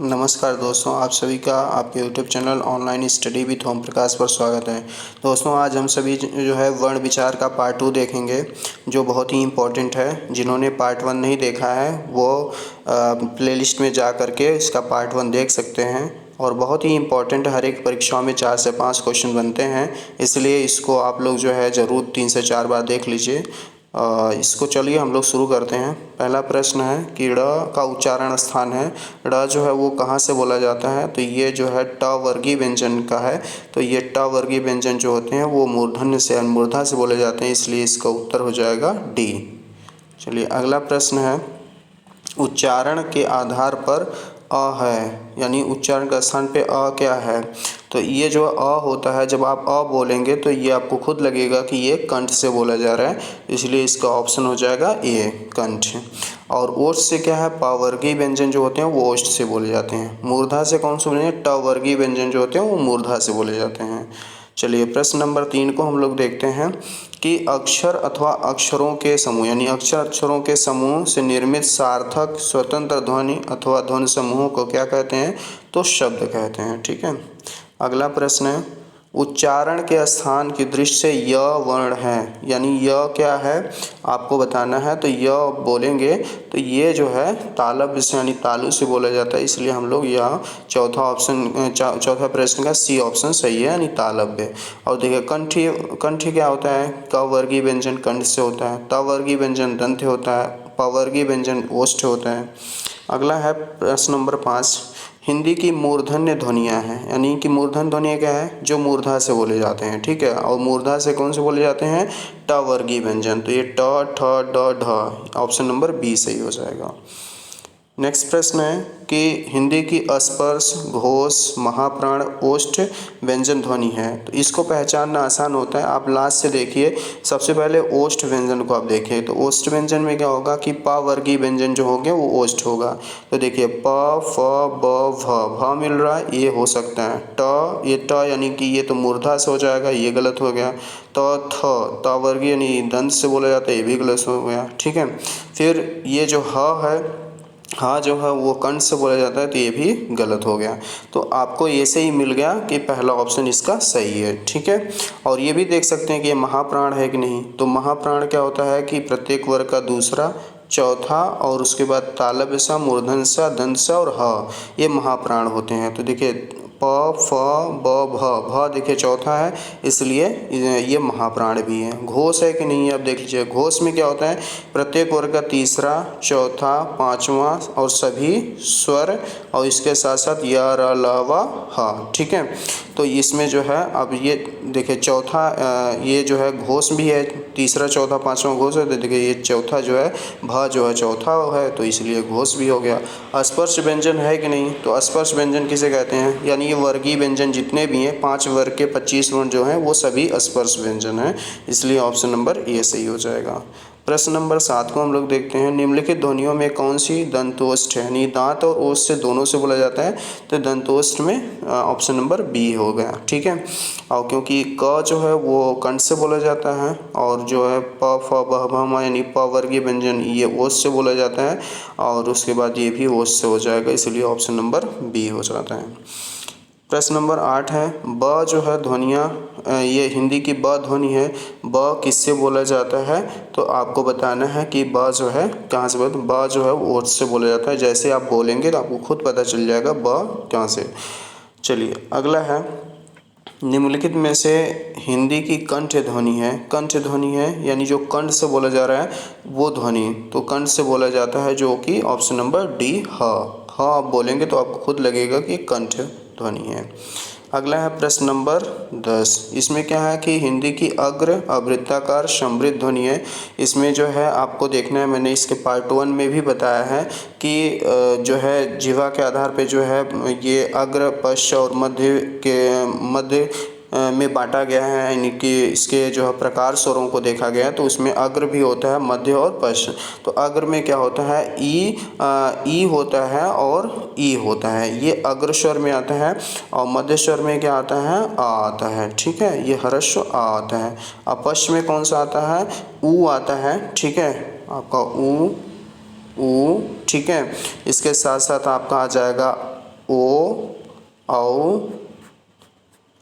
नमस्कार दोस्तों, आप सभी का आपके YouTube channel online study with Om Prakash पर स्वागत है। दोस्तों, आज हम सभी जो है वर्ण विचार का पार्ट 2 देखेंगे, जो बहुत ही इम्पोर्टेंट है। जिन्होंने पार्ट 1 नहीं देखा है वो प्लेलिस्ट में जा कर के इसका पार्ट 1 देख सकते हैं। और बहुत ही इम्पोर्टेंट, हर एक परीक्षाओं में 4 से 5 क्वेश्चन बनते हैं, इसलिए इसको आप लोग जो है ज़रूर 3 से 4 बार देख लीजिए। इसको चलिए हम लोग शुरू करते हैं। पहला प्रश्न है कि ड़ का उच्चारण स्थान है। ड़ जो है वो कहाँ से बोला जाता है? तो ये जो है ट वर्गीय व्यंजन का है। तो ये ट वर्गीय व्यंजन जो होते हैं वो मूर्धन्य से अनुमूर्धा से बोले जाते हैं, इसलिए इसका उत्तर हो जाएगा डी। चलिए अगला प्रश्न है, उच्चारण के आधार पर अ है, यानी उच्चारण का स्थान पे अ क्या है? तो ये जो अ होता है, जब आप अ बोलेंगे तो ये आपको खुद लगेगा कि ये कंठ से बोला जा रहा है, इसलिए इसका ऑप्शन हो जाएगा ए, कंठ। और ओष्ठ से क्या है? प वर्गीय व्यंजन जो होते हैं वो ओष्ठ से बोले जाते हैं। मूर्धा से कौन से बोलेंगे? ट वर्गीय व्यंजन जो होते हैं वो मूर्धा से बोले जाते हैं। चलिए प्रश्न नंबर 3 को हम लोग देखते हैं कि अक्षर अथवा अक्षरों के समूह, यानी अक्षरों के समूह से निर्मित सार्थक स्वतंत्र ध्वनि अथवा ध्वनि समूहों को क्या कहते हैं? तो शब्द कहते हैं। ठीक है। अगला प्रश्न है, उच्चारण के स्थान की दृष्टि से य वर्ण है, यानी य क्या है आपको बताना है। तो य बोलेंगे तो ये जो है तालब से यानी तालु से बोला जाता है, इसलिए हम लोग यह चौथा प्रश्न का सी ऑप्शन सही है, यानी तालब है। और देखिए कंठी क्या होता है? क वर्गीय व्यंजन कंठ से होता है, त वर्गीय व्यंजन दंत होता है, प वर्गीय व्यंजन ओष्ठ होता है। अगला है प्रश्न नंबर 5, हिंदी की मूर्धन्य ध्वनियाँ हैं, यानी कि मूर्धन्य ध्वनियाँ क्या है? जो मूर्धा से बोले जाते हैं। ठीक है। और मूर्धा से कौन से बोले जाते हैं? ट वर्गीय व्यंजन। तो ये ट, ठ, ड, ढ, ऑप्शन नंबर बी सही हो जाएगा। नेक्स्ट प्रश्न है कि हिंदी की स्पर्श, घोष, महाप्राण, ओष्ठ व्यंजन ध्वनि है। तो इसको पहचानना आसान होता है। आप लास्ट से देखिए, सबसे पहले ओष्ठ व्यंजन को आप देखिए। तो ओष्ठ व्यंजन में क्या होगा कि प वर्गीय व्यंजन जो होंगे वो ओष्ठ होगा। तो देखिए प, फ, ब, भ मिल रहा है, ये हो सकता है। ट, ये ट यानी कि ये तो मूर्धा से हो जाएगा, ये गलत हो गया। त, थ, त वर्गीय यानी दंत से बोला जाता है, ये भी गलत हो गया। ठीक है। फिर ये जो ह है, हाँ जो है वो कंठ से बोला जाता है, तो ये भी गलत हो गया। तो आपको ये से ही मिल गया कि पहला ऑप्शन इसका सही है। ठीक है। और ये भी देख सकते हैं कि ये महाप्राण है कि नहीं। तो महाप्राण क्या होता है कि प्रत्येक वर्ग का दूसरा, चौथा और उसके बाद तालव्य सा, मूर्धन्य सा, दंत सा और ह, ये महाप्राण होते हैं। तो देखिए प, फ, ब, भ देखिए चौथा है, इसलिए ये महाप्राण भी है। घोष है कि नहीं है, अब देख लीजिए। घोष में क्या होता है? प्रत्येक वर्ग का तीसरा, चौथा, पांचवा और सभी स्वर, और इसके साथ साथ य, र, ल, व, ह। ठीक है। तो इसमें जो है अब ये देखिए चौथा, ये जो है घोष भी है, तीसरा, चौथा, पांचवा घोष है। तो देखिए ये चौथा जो है भ जो है चौथा है, तो इसलिए घोष भी हो गया। स्पर्श व्यंजन है कि नहीं? तो स्पर्श व्यंजन किसे कहते हैं? यानी ये वर्गीय व्यंजन जितने भी हैं, 5 वर्ग के 25 वर्ण जो हैं वो सभी स्पर्श व्यंजन हैं, इसलिए ऑप्शन नंबर ए सही हो जाएगा। प्रश्न नंबर 7 को हम लोग देखते हैं, निम्नलिखित ध्वनियों में कौन सी दंतोष्ठ है? यानी दांत और ओष्ठ से दोनों से बोला जाता है, तो दंतोष्ठ में ऑप्शन नंबर बी हो गया। ठीक है। और क्योंकि क जो है वो कंठ से बोला जाता है, और जो है प, फ, ब, भ, म यानी प वर्गीय व्यंजन ये ओष्ठ से बोला जाता है, और उसके बाद ये भी ओष्ठ से हो जाएगा, इसलिए ऑप्शन नंबर बी हो जाता है। प्रश्न नंबर 8 है, ब जो है ध्वनियाँ, ये हिंदी की ब ध्वनि है, ब किससे बोला जाता है? तो आपको बताना है कि ब जो है कहाँ से बोलते? ब जो है वो ओठ से बोला जाता है। जैसे आप बोलेंगे तो आपको खुद पता चल जाएगा ब कहाँ से। चलिए अगला है, निम्नलिखित में से हिंदी की कंठ ध्वनि है, कंठ ध्वनि है यानी जो कंठ से बोला जा रहा है वो ध्वनि, तो कंठ से बोला जाता है, जो कि ऑप्शन नंबर डी ह आप बोलेंगे तो आपको खुद लगेगा कि कंठ ध्वनि है। अगला है प्रश्न नंबर 10, इसमें क्या है कि हिंदी की अग्र अवृत्ताकार समृद्ध ध्वनि है। इसमें जो है आपको देखना है, मैंने इसके पार्ट 1 में भी बताया है कि जो है जिह्वा के आधार पे जो है ये अग्र, पश्च और मध्य में बांटा गया है, यानी कि इसके जो है प्रकार स्वरों को देखा गया है। तो उसमें अग्र भी होता है, मध्य और पश्च। तो अग्र में क्या होता है? ई होता है और ई होता है, ये अग्र स्वर में आता है। और मध्य स्वर में क्या आता है? आ आता है। ठीक है, ये ह्रस्व आ आता है। अपश्च में कौन सा आता है? ऊ आता है। ठीक है, आपका ऊ। ठीक है, इसके साथ साथ आपका आ जाएगा ओ, औ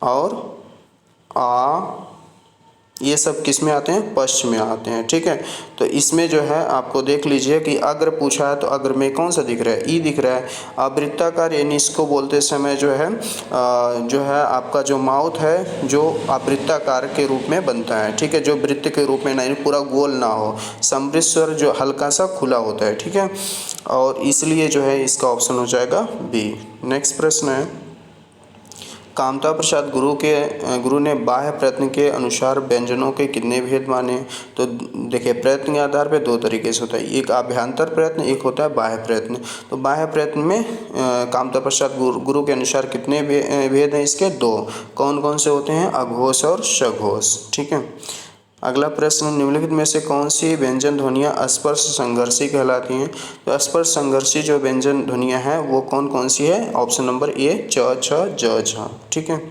और आ, ये सब किस में आते हैं? पश्च में आते हैं। ठीक है, तो इसमें जो है आपको देख लीजिए कि अग्र पूछा है तो अग्र में कौन सा दिख रहा है? ई दिख रहा है। आवृत्ताकार यानी इसको बोलते समय जो है आपका जो माउथ है जो आवृत्ताकार के रूप में बनता है। ठीक है, जो वृत्त के रूप में नहीं, पूरा गोल ना हो, समृद्ध स्वर जो हल्का सा खुला होता है। ठीक है, और इसलिए जो है इसका ऑप्शन हो जाएगा बी। नेक्स्ट प्रश्न है, कामता प्रसाद गुरु ने बाह्य प्रयत्न के अनुसार व्यंजनों के कितने भेद माने? तो देखिए, प्रयत्न के आधार पे दो तरीके से होता है, एक आभ्यंतर प्रयत्न, एक होता है बाह्य प्रयत्न। तो बाह्य प्रयत्न में कामता प्रसाद गुरु के अनुसार कितने भेद हैं इसके? दो। कौन कौन से होते हैं? अघोष और सघोष। ठीक है, अगला प्रश्न, निम्नलिखित में से कौन सी व्यंजन ध्वनियाँ स्पर्श संघर्षी कहलाती हैं? तो स्पर्श संघर्षी जो व्यंजन ध्वनियाँ हैं वो कौन कौन सी है? ऑप्शन नंबर ए, च, छ, ज, झ। ठीक है,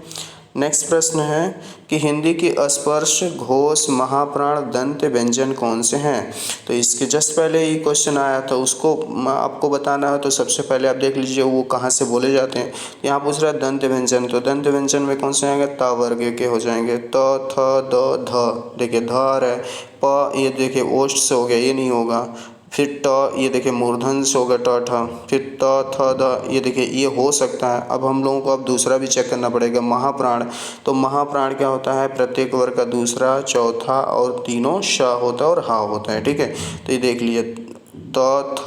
नेक्स्ट प्रश्न है कि हिंदी की स्पर्श, घोष, महाप्राण, दंत व्यंजन कौन से हैं? तो इसके जस्ट पहले ही क्वेश्चन आया था, उसको आपको बताना है। तो सबसे पहले आप देख लीजिए वो कहाँ से बोले जाते हैं। यहाँ पूछ रहा है दंत व्यंजन, तो दंत व्यंजन में कौन से आएंगे? त वर्ग के हो जाएंगे, त, थ, द, ध। देखिए ध है, प ये देखिए ओष्ठ से हो गया, ये नहीं होगा। फिर ट, ये देखिए मूर्धन से हो गया ट, ठ। फिर त, थ, द, ये देखिए ये हो सकता है। अब हम लोगों को अब दूसरा भी चेक करना पड़ेगा, महाप्राण। तो महाप्राण क्या होता है? प्रत्येक वर्ग का दूसरा, चौथा और तीनों श होता है और हा होता है। ठीक है, तो ये देख लिए त, थ,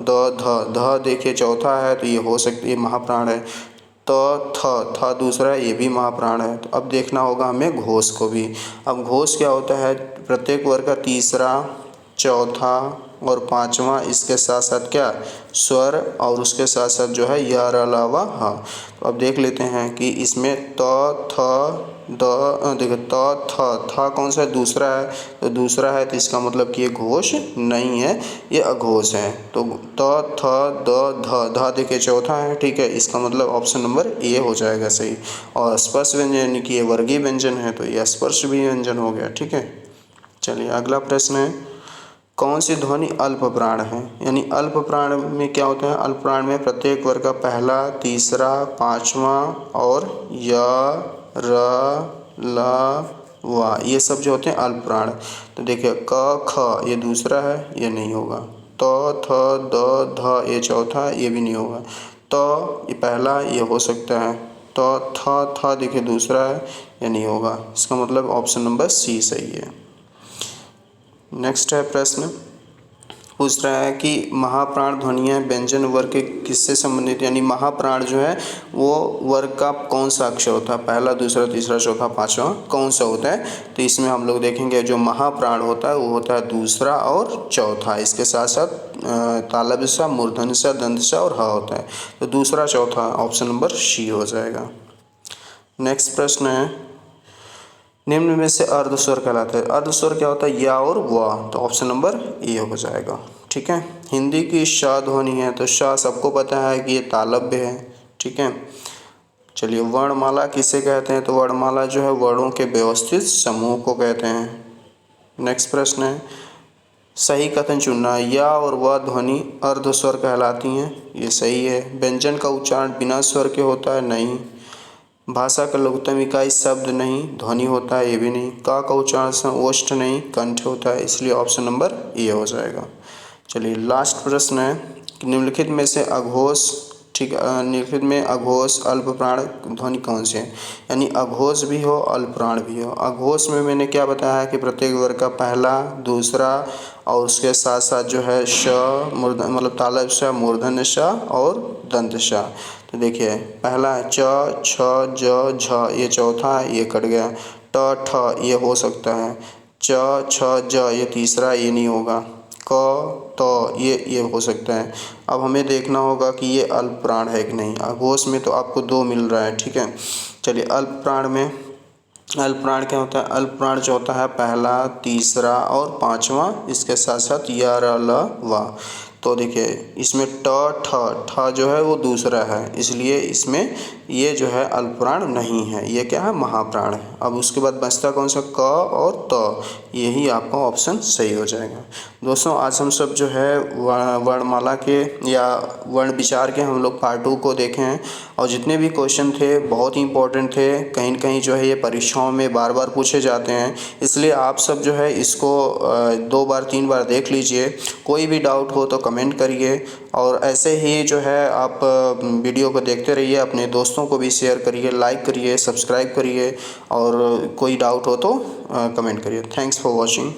द, ध। ध देखिए चौथा है तो ये हो सकती है, महाप्राण है। त, थ दूसरा है, ये भी महाप्राण है। तो अब देखना होगा हमें घोष को भी। अब घोष क्या होता है? प्रत्येक वर्ग का तीसरा, चौथा और पांचवा, इसके साथ साथ क्या? स्वर, और उसके साथ साथ जो है य, र, ल, व, ह। तो अब देख लेते हैं कि इसमें त, थ, द, देखो त, थ कौन सा है? दूसरा है। तो दूसरा है तो इसका मतलब कि ये घोष नहीं है, ये अघोष है। तो त, थ, द, ध, ध देखिए चौथा है। ठीक है, इसका मतलब ऑप्शन नंबर ए हो जाएगा सही। और स्पर्श व्यंजन यानी कि ये वर्गीय व्यंजन है तो ये स्पर्श भी व्यंजन हो गया। ठीक है, चलिए अगला प्रश्न है, कौन सी ध्वनि अल्प प्राण है? यानी अल्प प्राण में क्या होता है? अल्प प्राण में प्रत्येक वर्ग का पहला, तीसरा, पांचवा और य, र, ल, व, ये सब जो होते हैं अल्प प्राण। तो देखिए क, ख ये दूसरा है, ये नहीं होगा। त, थ, द, ध ये चौथा है, ये भी नहीं होगा। त ये पहला, ये हो सकता है। त, थ देखिए दूसरा है, ये नहीं होगा। इसका मतलब ऑप्शन नंबर सी सही है। नेक्स्ट है प्रश्न, पूछ रहा है कि महाप्राण ध्वनियाँ व्यंजन वर्ग के किससे संबंधित? यानी महाप्राण जो है वो वर्ग का कौन सा अक्षर होता है? पहला, दूसरा, तीसरा, चौथा, पांचवा कौन सा होता है? तो इसमें हम लोग देखेंगे जो महाप्राण होता है वो होता है दूसरा और चौथा। इसके साथ साथ तालव्य सा, मूर्धन्य सा, दंत सा और ह होता है। तो दूसरा, चौथा, ऑप्शन नंबर सी हो जाएगा। नेक्स्ट प्रश्न है, निम्न में से अर्धस्वर कहलाता है। अर्धस्वर क्या होता है? या और व। तो ऑप्शन नंबर ए हो जाएगा। ठीक है, हिंदी की श ध्वनि है तो श सबको पता है कि ये तालव्य है। ठीक है, चलिए वर्णमाला किसे कहते हैं? तो वर्णमाला जो है वर्णों के व्यवस्थित समूह को कहते हैं। नेक्स्ट प्रश्न है, सही कथन चुनना। या और व ध्वनि अर्धस्वर कहलाती हैं, ये सही है। व्यंजन का उच्चारण बिना स्वर के होता है, नहीं। भाषा का लघुत्तम इकाई शब्द नहीं, ध्वनि होता है, ये भी नहीं। का उच्चारण ओष्ठ नहीं, कंठ होता है, इसलिए ऑप्शन नंबर ए हो जाएगा। चलिए लास्ट प्रश्न है कि निम्नलिखित में से अघोष, ठीक है, निम्नलिखित में अघोष अल्प प्राण ध्वनि कौन से हैं? यानी अघोष भी हो, अल्प प्राण भी हो। अघोष में मैंने क्या बताया कि प्रत्येक वर्ग का पहला, दूसरा और उसके साथ साथ जो है श, मतलब तालव्य श, मूर्धन्य श और दंत श। तो देखिए पहला है च, छ, ज, झ, ये चौथा है, ये कट गया। ट, ठ ये हो सकता है। च, छ, ज ये तीसरा, ये नहीं होगा। क, त ये हो सकता है। अब हमें देखना होगा कि ये अल्प प्राण है कि नहीं। अघोष में तो आपको दो मिल रहा है। ठीक है, चलिए अल्प प्राण में, अल्प प्राण क्या होता है? अल्प प्राण जो होता है पहला, तीसरा और पांचवा, इसके साथ साथ य, र, ल, व। तो देखिए इसमें ठ जो है वो दूसरा है, इसलिए इसमें ये जो है अल्पप्राण नहीं है, ये क्या है, महाप्राण है। अब उसके बाद बचता कौन सा, क और त, यही आपका ऑप्शन सही हो जाएगा। दोस्तों आज हम सब जो है वर्णमाला के या वर्ण विचार के हम लोग पार्ट 2 को देखे हैं, और जितने भी क्वेश्चन थे बहुत ही इंपॉर्टेंट थे। कहीं न कहीं जो है ये परीक्षाओं में बार बार पूछे जाते हैं, इसलिए आप सब जो है इसको 2 बार 3 बार देख लीजिए। कोई भी डाउट हो तो कमेंट करिए, और ऐसे ही जो है आप वीडियो को देखते रहिए, अपने दोस्तों को भी शेयर करिए, लाइक करिए, सब्सक्राइब करिए, और कोई डाउट हो तो कमेंट करिए। Thanks for watching.